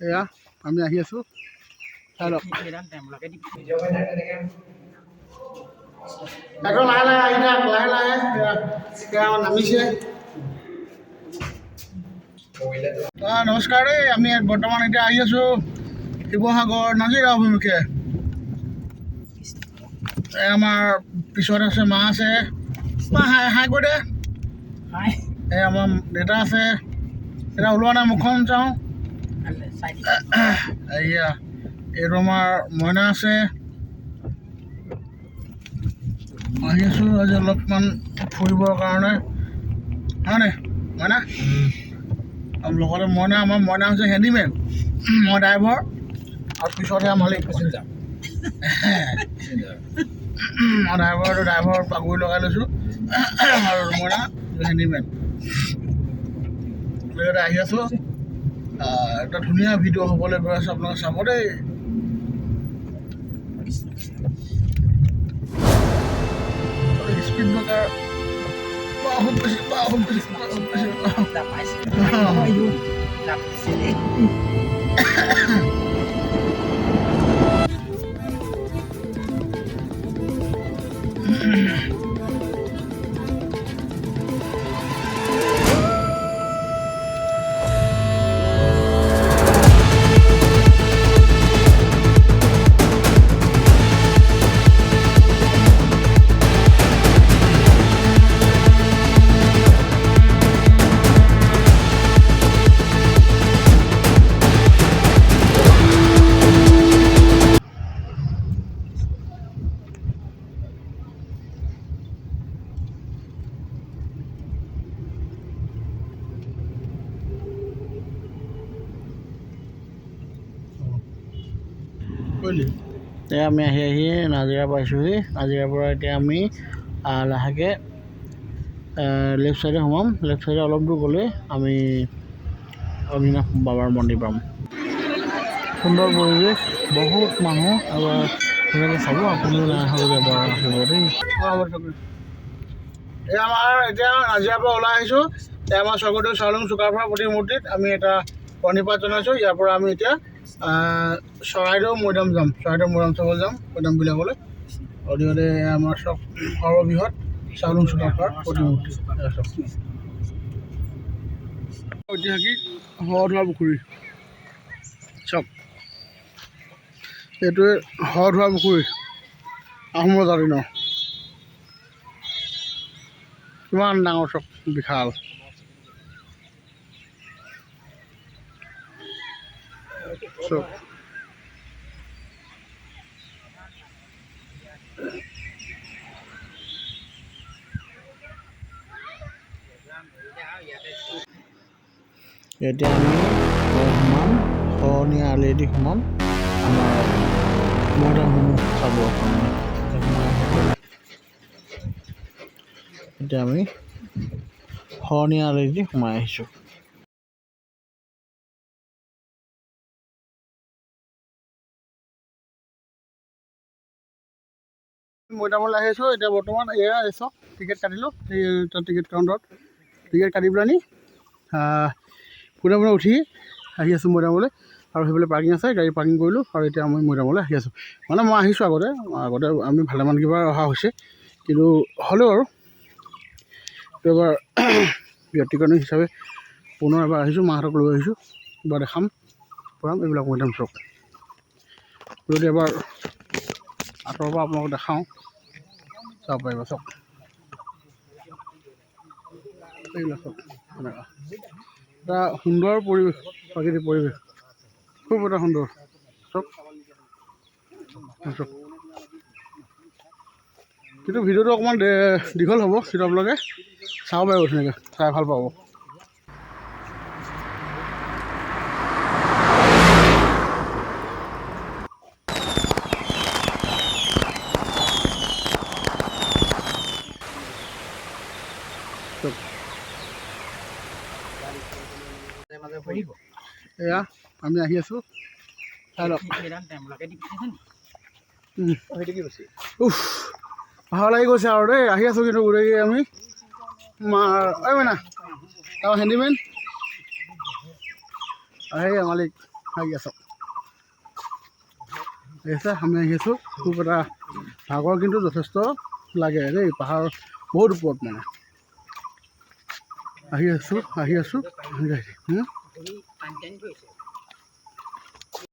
এয়া আমি আহি আছোঁ চাই লওক লাহে লাহে আহি থাক লাহে লাহে নামিছে নমস্কাৰ দেই আমি বৰ্তমান এতিয়া আহি আছোঁ শিৱসাগৰ নাজিৰা অভিমুখে আমাৰ পিছত আছে মা আছে হাই হাই কৈ দে এই আমাৰ দেউতা আছে এতিয়া ওলোৱা নাই মুখখন চাওঁ এয়া এইটো আমাৰ মইনা আছে আহি আছোঁ আজি অলপমান ফুৰিবৰ কাৰণে হয়নে মইনা লগতে মইনা আমাৰ মইনা হৈছে হেণ্ডিমেন মই ড্ৰাইভাৰ আৰু পিছতহে মালিক যাম মই ড্ৰাইভাৰ পাগুৰি লগাই লৈছোঁ আৰু মইনা হেণ্ডিমেন আহি আছোঁ এটা ধুনীয়া ভিডিঅ' হ'বলৈ গৈ আছোঁ আপোনালোকে চাব দেই স্পীড ব্ৰেকাৰ বহুত বেছি এতিয়া আমি আহি নাজিৰা পাইছোঁহি নাজিৰাৰ পৰা এতিয়া আমি লাহেকৈ লেফ্ট ছাইডে সোমাম লেফ্ট ছাইডে অলপ দূৰ গ'লে আমি অগ্নিনাথ বাবাৰ মন্দিৰ পাম সুন্দৰ পৰিৱেশ বহুত মানুহ এবাৰ সেইভাগে চাব আপুনিও নাই হ'লে এবাৰ আহিব দেই এই আমাৰ এতিয়া নাজিৰাৰ পৰা ওলাই আহিছোঁ এতিয়া আমাৰ স্বৰ্গদেউ চাওলুং চুকাফাৰ প্ৰতিমূৰ্তিত আমি এটা প্ৰণিপাত জনাইছোঁ ইয়াৰ পৰা আমি এতিয়া চৰাইদেউ মৈদাম যাম চৰাইদেউ মৈদাম চাবলৈ যাম মৈদামবিলাকলৈ অধিকতে আমাৰ চব সৰ্ববৃহৎ চাওলুং চুকাফাৰ প্ৰতিমূৰ্তি ঐতিহাসিক হৰধোৱা পুখুৰী চব এইটোৱে হৰধোৱা পুখুৰী আহোম ৰজাৰ দিনৰ কিমান ডাঙৰ চব বিশাল চব এতিয়া আমি সোমাম শৰণীয়া আলিয়েদি সোমাম আমাৰ মৈদামসমূহ চাবৰ কাৰণে এতিয়া আমি শৰণীয়া আলিয়েদি সোমাই আহিছোঁ মৈদামলৈ আহি আছোঁ এতিয়া বৰ্তমান এয়া চাওক টিকেট কাটিলোঁ এই টিকেট কাউণ্টাৰত টিকেট কাটি পেলানি পোনে উঠি আহি আছোঁ মৈদামলৈ আৰু সেইফালে পাৰ্কিং আছে গাড়ী পাৰ্কিং কৰিলোঁ আৰু এতিয়া আমি মৈদামলৈ আহি আছোঁ মানে মই আহিছোঁ আগতে আমি ভালেমান কিবাৰ অহা হৈছে কিন্তু হ'লেও আৰু এবাৰ ব্যক্তিগত হিচাপে পুনৰ এবাৰ আহিছোঁ মাহঁতক লৈ আহিছোঁ এবাৰ দেখাম ফুৰাম এইবিলাক মৈদাম চাওক যদি এবাৰ আঁতৰৰ পৰা আপোনালোকক দেখাওঁ চাব পাৰিব চাওক এইবিলাক চাওক এনেকুৱা এটা সুন্দৰ পৰিৱেশ প্ৰাকৃতিক পৰিৱেশ খুব এটা সুন্দৰ চাওক চাওক কিন্তু ভিডিঅ'টো অকণমান দীঘল হ'ব কিন্তু আপোনালোকে চাব পাৰিব ধুনীয়াকৈ চাই ভাল পাব এয়া আমি আহি আছোঁ চাই লওক ভালো লাগি গৈছে আৰু দেই আহি আছোঁ কিন্তু গোটেই আমি মা মানে হেণ্ডিমেন আৰু সেই মালিক আহি আছোঁ দেখিছে আমি আহি আছোঁ খুব এটা ভাগৰ কিন্তু যথেষ্ট লাগে দেই পাহাৰ বহুত ওপৰত মানে আহি আছোঁ